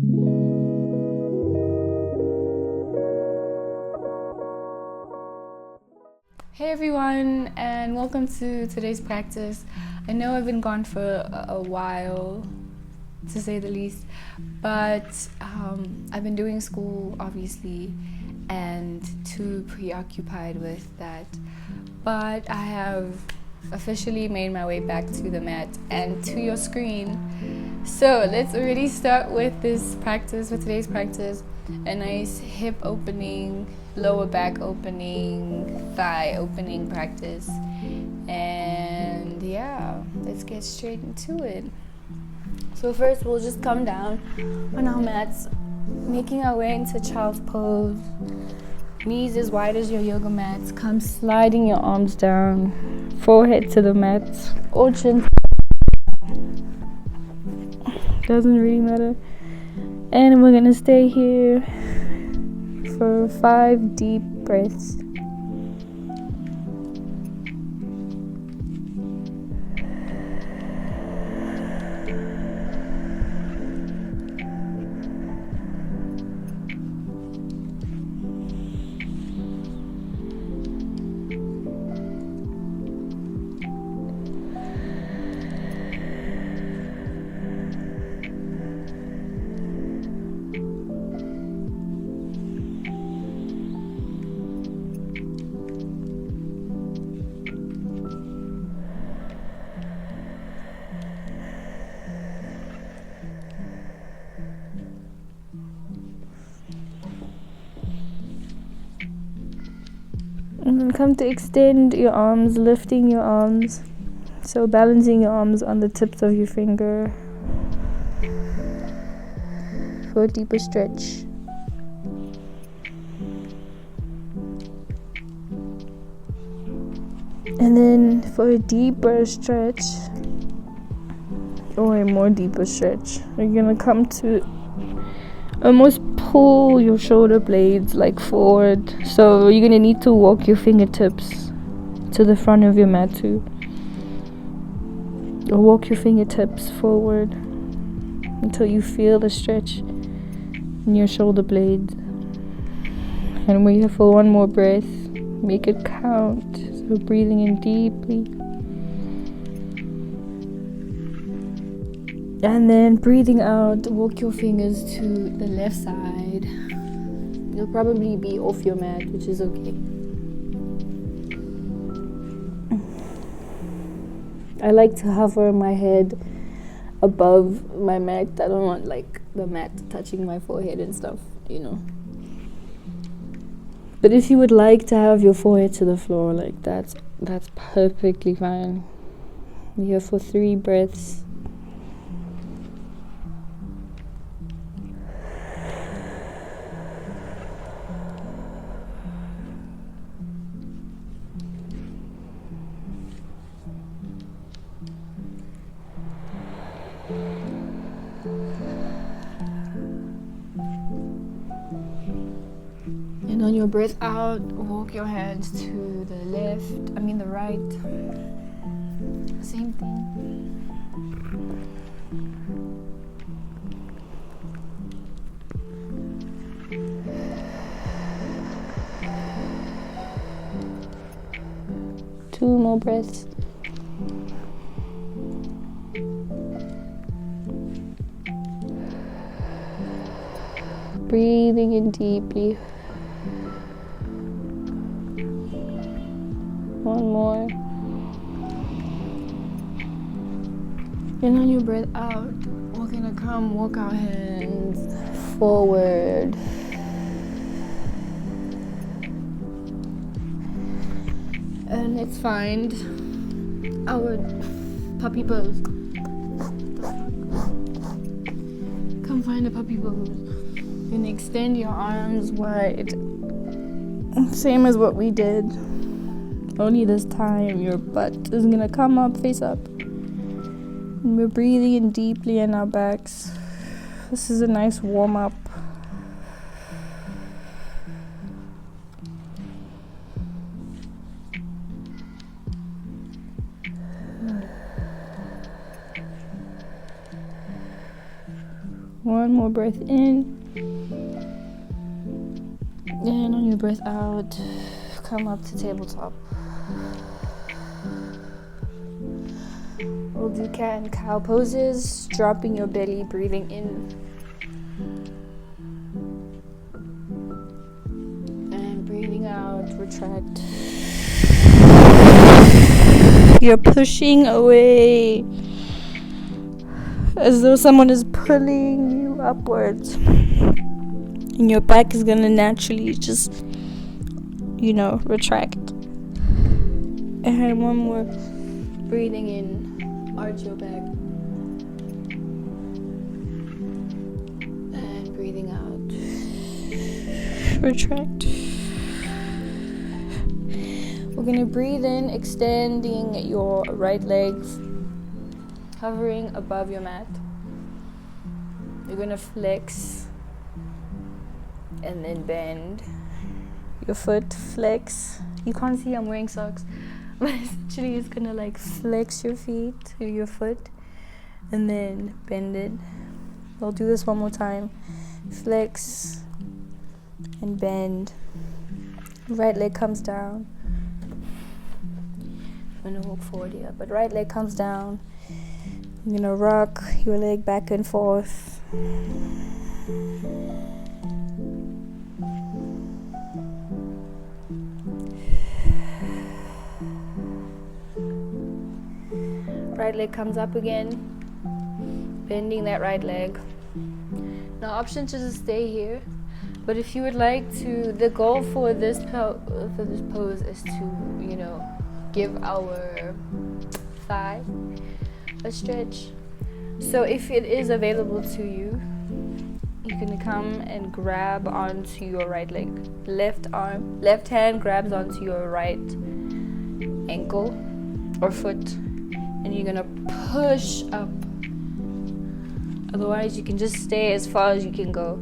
Hey everyone, and welcome to today's practice. I know I've been gone for a while, to say the least, but I've been doing school, obviously, and too preoccupied with that. But I have officially made my way back to the mat and to your screen. So let's already start with this practice, with today's practice. A nice hip opening, lower back opening, thigh opening practice. And yeah, let's get straight into it. So first we'll just come down on our mats, making our way into child's pose. Knees as wide as your yoga mats. Come sliding your arms down, forehead to the mat, or chin. Doesn't really matter. And we're gonna stay here for 5 deep breaths. And then come to extend your arms, lifting your arms. So balancing your arms on the tips of your finger for a deeper stretch. And then for a deeper stretch, or a more deeper stretch, you're gonna come to almost pull your shoulder blades like forward. So you're gonna need to walk your fingertips to the front of your mat too. Or walk your fingertips forward until you feel the stretch in your shoulder blades. And we're here for one more breath. Make it count. So breathing in deeply. And then breathing out, walk your fingers to the left side. You'll probably be off your mat, which is okay. I like to hover my head above my mat. I don't want like the mat touching my forehead and stuff, you know. But if you would like to have your forehead to the floor, like that's perfectly fine. We're here for 3 breaths. And on your breath out, walk your hands to the the right. Same thing. Two more breaths. Breathing in deeply. One more. And on your breath out, we're gonna walk our hands forward. And let's find our puppy pose. Come find a puppy pose. You're gonna extend your arms wide. Same as what we did. Only this time your butt is gonna come up, face up. And we're breathing in deeply in our backs. This is a nice warm up. One more breath in. And on your breath out, come up to tabletop. We'll do cat and cow poses, dropping your belly, breathing in. And breathing out, retract. You're pushing away as though someone is pulling you upwards. And your back is gonna naturally just, retract. And one more. Breathing in, arch your back. And breathing out, retract. We're gonna breathe in, extending your right legs, hovering above your mat. You're gonna flex and then bend your foot, flex. You can't see I'm wearing socks, but essentially it's gonna like flex your feet or your foot and then bend it. We'll do this one more time. Flex and bend. Right leg comes down. I'm gonna walk forward here, but right leg comes down. You're gonna rock your leg back and forth. Right leg comes up again, bending that right leg. Now, option to just stay here, but if you would like to, the goal for this pose is to, give our thigh a stretch. So if it is available to you, you can come and grab onto your right leg. Left hand grabs onto your right ankle or foot, and you're gonna push up. Otherwise, you can just stay as far as you can go.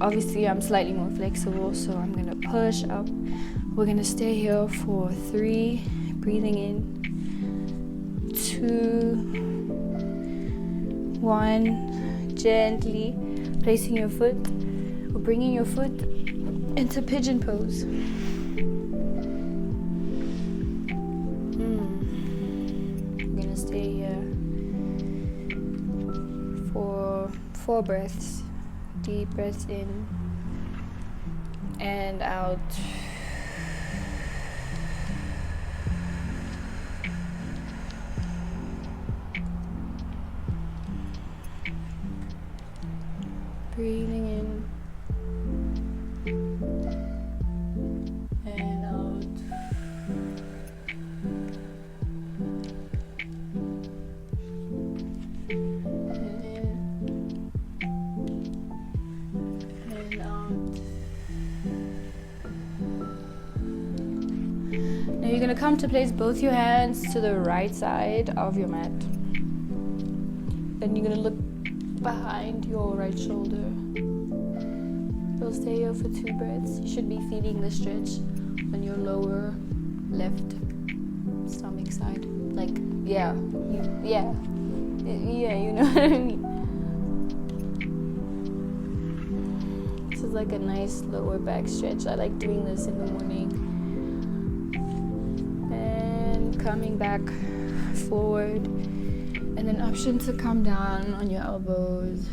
Obviously, I'm slightly more flexible, so I'm gonna push up. We're gonna stay here for 3, breathing in, 2, 1, gently placing your foot or bringing your foot into pigeon pose. We're gonna stay here for 4 breaths. Deep breaths in and out. Breathing in and out. And in and out. Now you're going to come to place both your hands to the right side of your mat. Then you're going to look behind your right shoulder. You'll stay here for 2 breaths. You should be feeling the stretch on your lower left stomach side. Like, you know what I mean. This is like a nice lower back stretch. I like doing this in the morning. And coming back forward. And then option to come down on your elbows.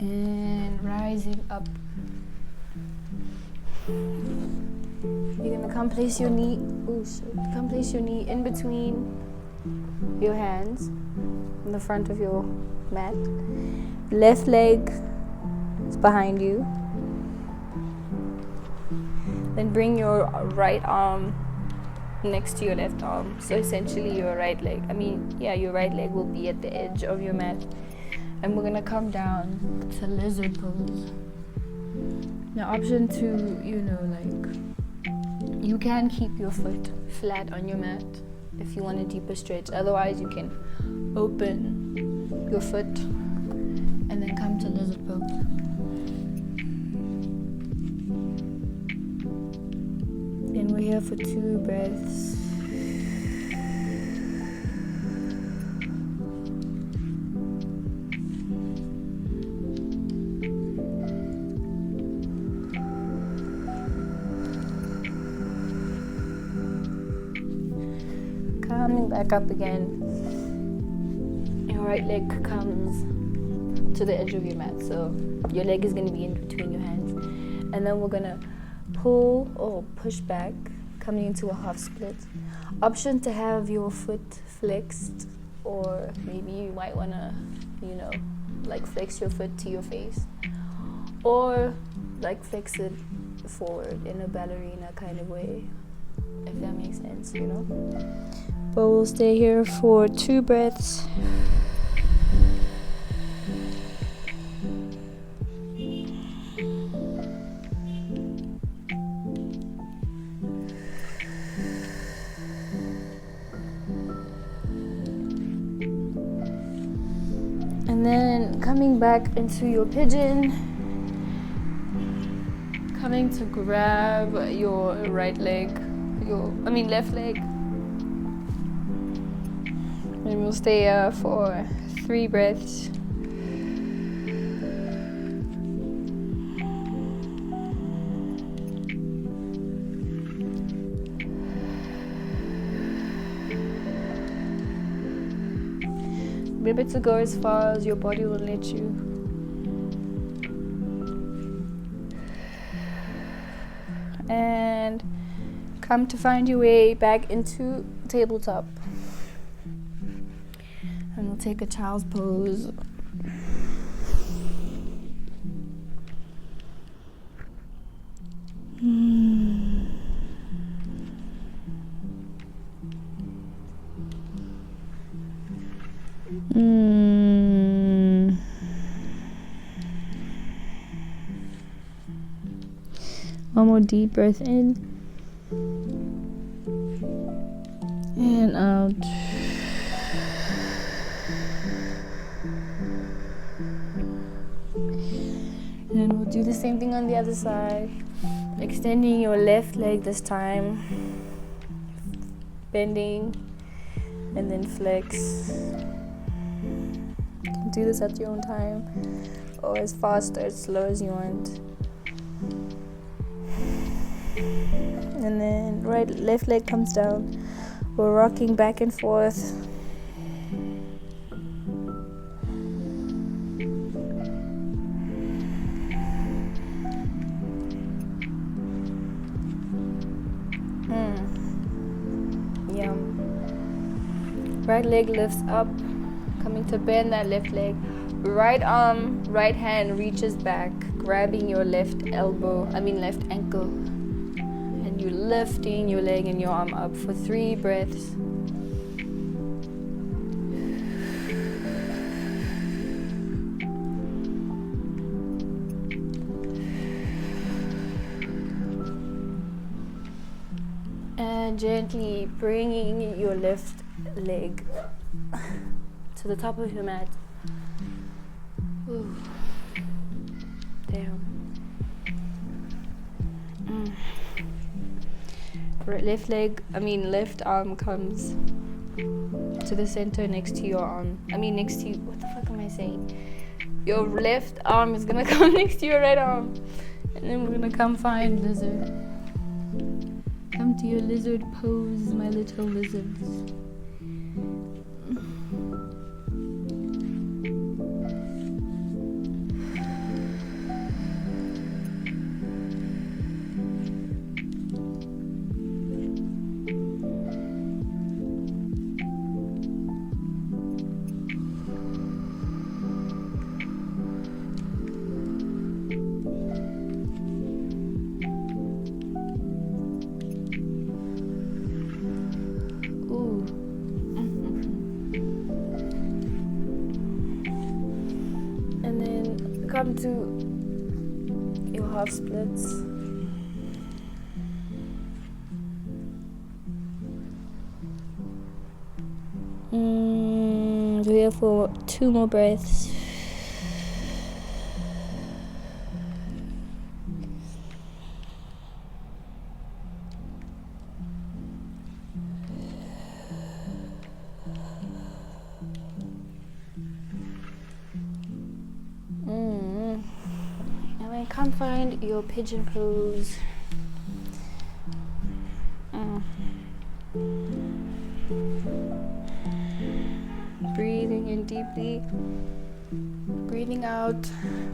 And rising up. You're gonna come place your knee. Come place your knee in between your hands in the front of your mat. Left leg is behind you. Then bring your right arm next to your left arm. So essentially your right leg. Your right leg will be at the edge of your mat. And we're gonna come down to lizard pose. the option to, you know, like, you can keep your foot flat on your mat if you want a deeper stretch. Otherwise, you can open your foot and then come to lizard pose. Then we're here for 2 breaths. Coming back up again. Your right leg comes to the edge of your mat, so your leg is going to be in between your hands, and then we're going to pull or push back, coming into a half split. Option to have your foot flexed, or maybe you might want to, you know, like flex your foot to your face, or like flex it forward in a ballerina kind of way, if that makes sense, you know. But we'll stay here for 2 breaths. And then coming back into your pigeon, coming to grab your left leg. And we'll stay here for 3 breaths. Remember to go as far as your body will let you. And come to find your way back into tabletop. And we'll take a child's pose. One more deep breath in and out. And then we'll do the same thing on the other side. Extending your left leg this time. Bending and then flex. You can do this at your own time or as fast or as slow as you want. And then left leg comes down. We're rocking back and forth. Yum. Right leg lifts up, coming to bend that left leg. Right arm, right hand reaches back, grabbing your left ankle. You're lifting your leg and your arm up for 3 breaths. And gently bringing your left leg to the top of your mat. Ooh. Damn. Left arm comes to the center next to your arm. What the fuck am I saying? Your left arm is gonna come next to your right arm. And then we're gonna come find lizard. Come to your lizard pose, my little lizards. Come to your half half splits. Do here for 2 more breaths. And then come find your pigeon pose. Breathing in deeply, breathing out.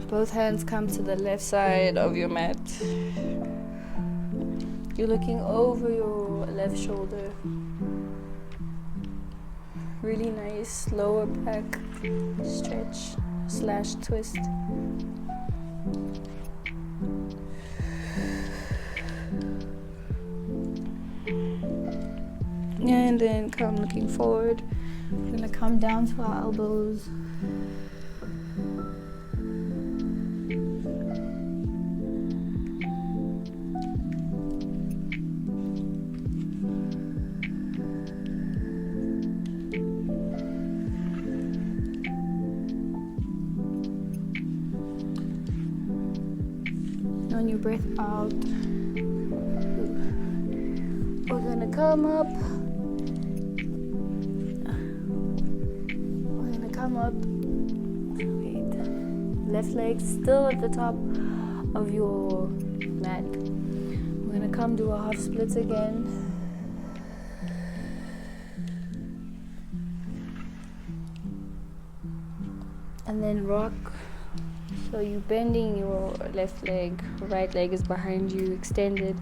Both hands come to the left side of your mat. You're looking over your left shoulder. Really nice lower back stretch / twist. And then come looking forward. We're gonna come down to our elbows. On your breath out, we're gonna come up. Wait. Left leg still at the top of your mat. We're gonna come do a half splits again. And then rock. So you're bending your left leg, right leg is behind you, extended.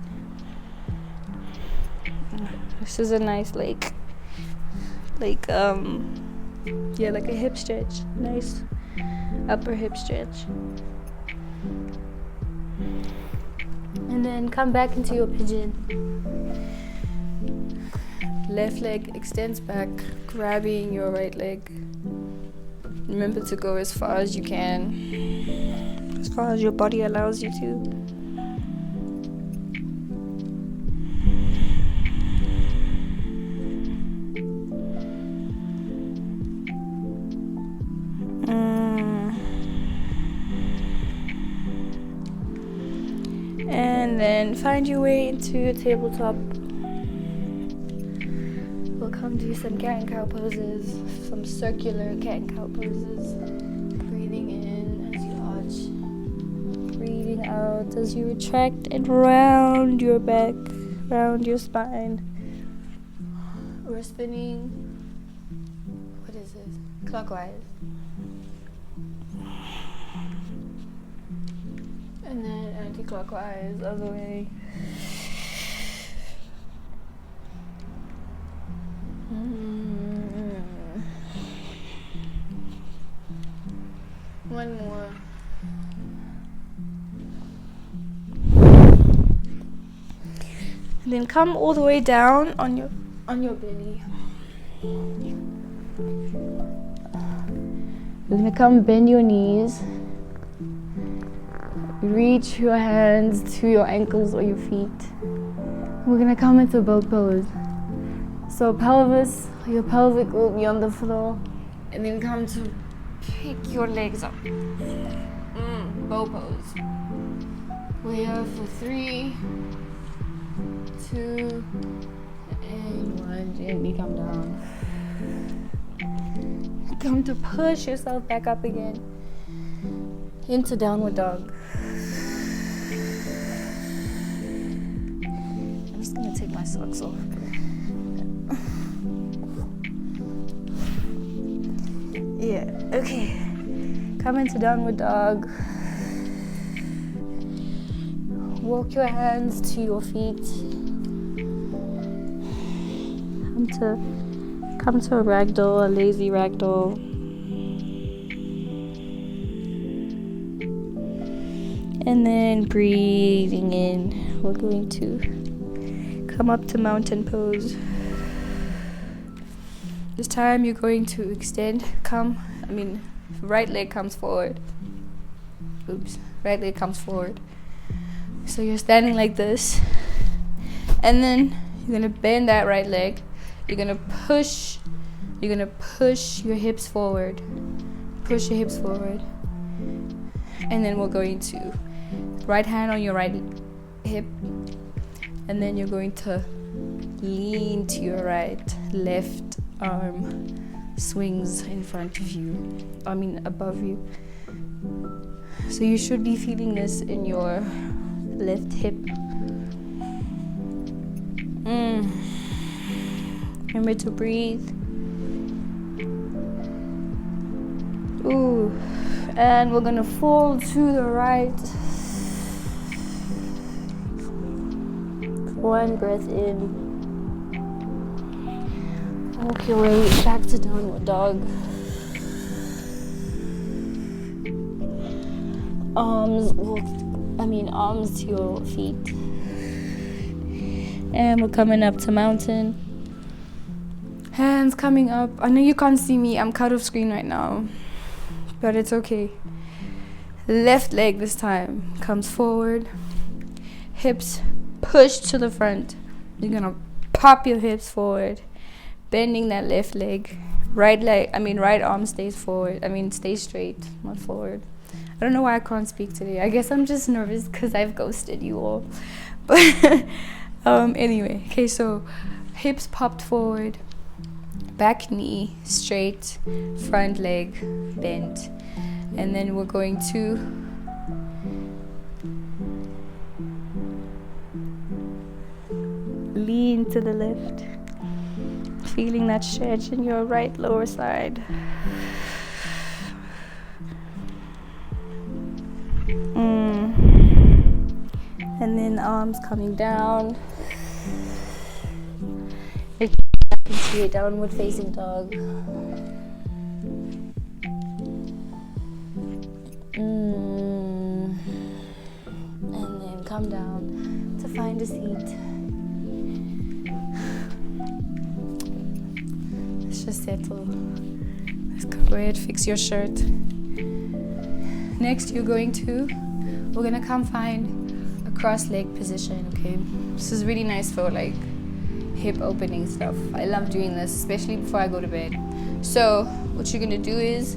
This is a nice like a hip stretch. Nice upper hip stretch. And then come back into your pigeon. Left leg extends back, grabbing your right leg. Remember to go as far as you can, as far as your body allows you to. And then find your way into your tabletop. We'll come do some cat and cow poses, some circular cat and cow poses. Breathing in as you arch. Breathing out as you retract and round your back, round your spine. We're spinning, what is this? Clockwise. And then anti-clockwise, other way. One more. And then come all the way down on your belly. You're gonna come bend your knees. Reach your hands to your ankles or your feet. We're gonna come into boat pose. So pelvis, your pelvic will be on the floor. And then come to pick your legs up. Bow pose. We're here for 3, 2, and 1. Gently come down. Come to push yourself back up again into downward dog. I'm just gonna take my socks off. Yeah, okay. Come into downward dog. Walk your hands to your feet. Come to a ragdoll, a lazy ragdoll. And then breathing in, we're going to come up to mountain pose. This time you're going to extend, right leg comes forward. Right leg comes forward. So you're standing like this, and then you're gonna bend that right leg. You're gonna push your hips forward. Push your hips forward. And then we're going to right hand on your right hip, and then you're going to lean to your right. Left arm swings in front of you, above you. So you should be feeling this in your left hip. Remember to breathe. Ooh. And we're gonna fall to the right. One breath in. Walk your way back to downward dog. Arms to your feet. And we're coming up to mountain. Hands coming up. I know you can't see me, I'm cut off screen right now, but it's okay. Left leg this time comes forward. Hips push to the front. You're gonna pop your hips forward, bending that left leg. Right arm stays forward. Stays straight, not forward. I don't know why I can't speak today. I guess I'm just nervous because I've ghosted you all. But anyway, okay, so hips popped forward, back knee straight, front leg bent, and then we're going to lean to the left, feeling that stretch in your right lower side. And then arms coming down. Make into a downward facing dog. And then come down to find a seat. Let's just settle. Let's go ahead, fix your shirt. Next, we're gonna come find a cross leg position, okay? This is really nice for like hip opening stuff. I love doing this, especially before I go to bed. So what you're gonna do is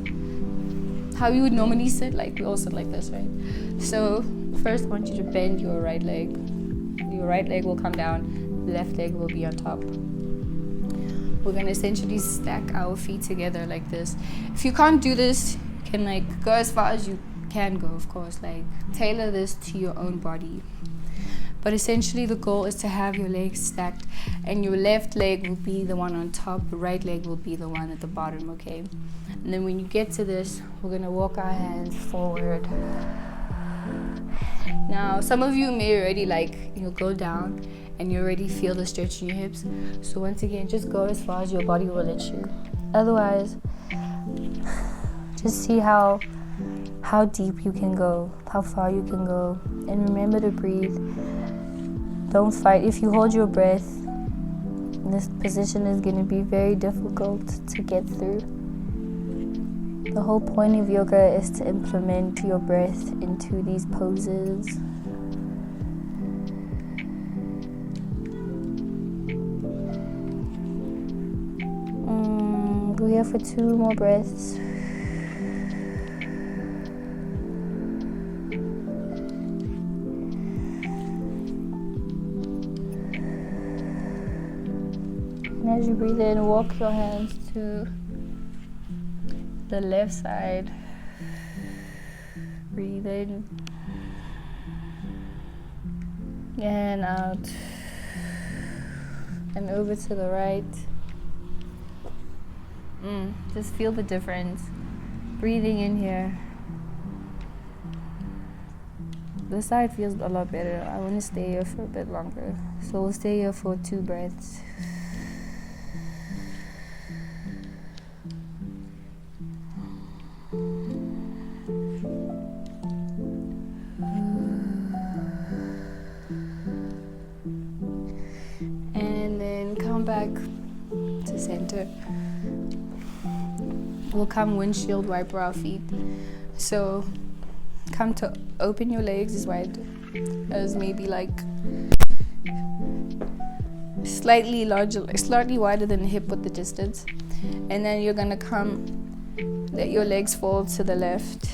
how you would normally sit, like we all sit like this, right? So first I want you to bend your right leg. Your right leg will come down, left leg will be on top. We're gonna essentially stack our feet together like this. If you can't do this, you can like go as far as you can go, of course, like tailor this to your own body. But essentially the goal is to have your legs stacked, and your left leg will be the one on top, the right leg will be the one at the bottom, okay? And then when you get to this, we're gonna walk our hands forward. Now, some of you may already go down and you already feel the stretch in your hips. So once again, just go as far as your body will let you. Otherwise, just see how deep you can go, how far you can go. And remember to breathe. Don't fight. If you hold your breath, this position is going to be very difficult to get through. The whole point of yoga is to implement your breath into these poses. We're here for 2 more breaths. And as you breathe in, walk your hands to the left side. Breathe in and out, and over to the right. Just feel the difference. Breathing in here. This side feels a lot better. I want to stay here for a bit longer, so we'll stay here for 2 breaths. And then come back to center. We'll come windshield wiper our feet. So come to open your legs as wide as maybe like slightly larger, slightly wider than the hip with the distance. And then you're gonna let your legs fall to the left.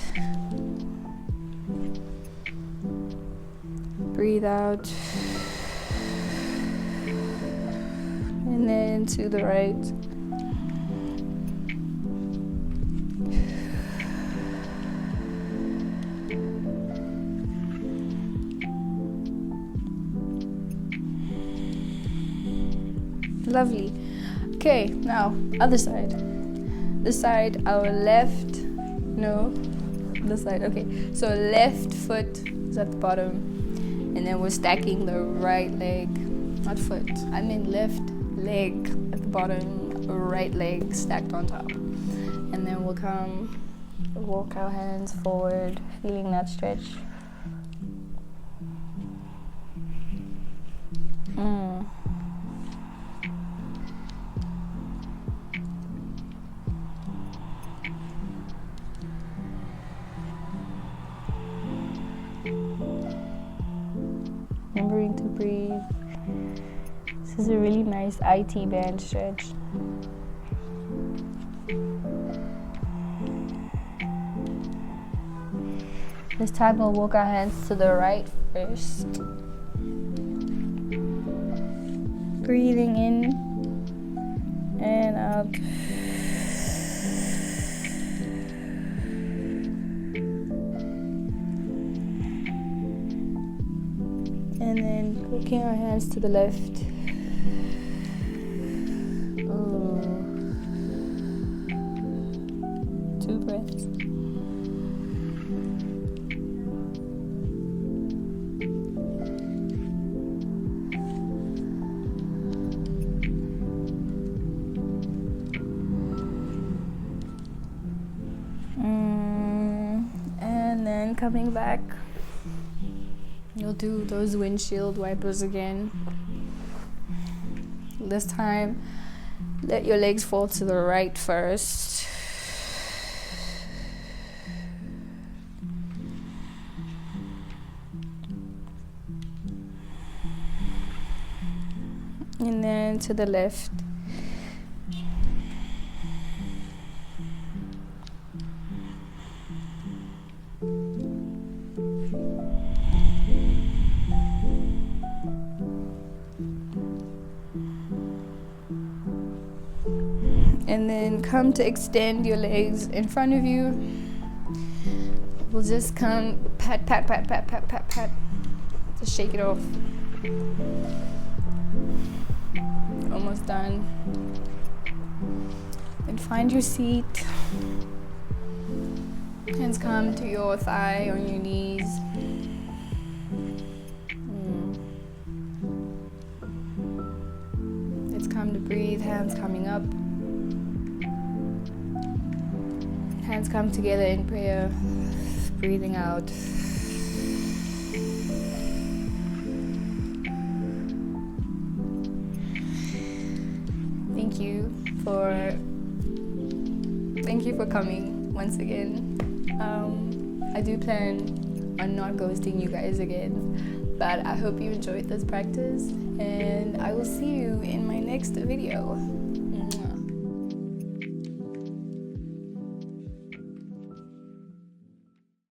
Breathe out. And then to the right. Lovely. Okay, now other side. This side, our left, no, this side. Okay, so left foot is at the bottom, and then we're stacking the right leg, not foot. I mean left leg at the bottom, right leg stacked on top, and then we'll walk our hands forward, feeling that stretch. Remembering to breathe. This is a really nice IT band stretch. This time we'll walk our hands to the right first. Breathing in and out. And then walking our hands to the left. Ooh. 2 breaths. And then coming back. You'll do those windshield wipers again. This time, let your legs fall to the right first. And then to the left. And then come to extend your legs in front of you. We'll just come pat, pat, pat, pat, pat, pat, pat. Just shake it off. Almost done. Then find your seat. Hands come to your thigh, on your knees. It's come to breathe, hands coming up. Hands come together in prayer, breathing out. Thank you for coming once again. I do plan on not ghosting you guys again, but I hope you enjoyed this practice, and I will see you in my next video.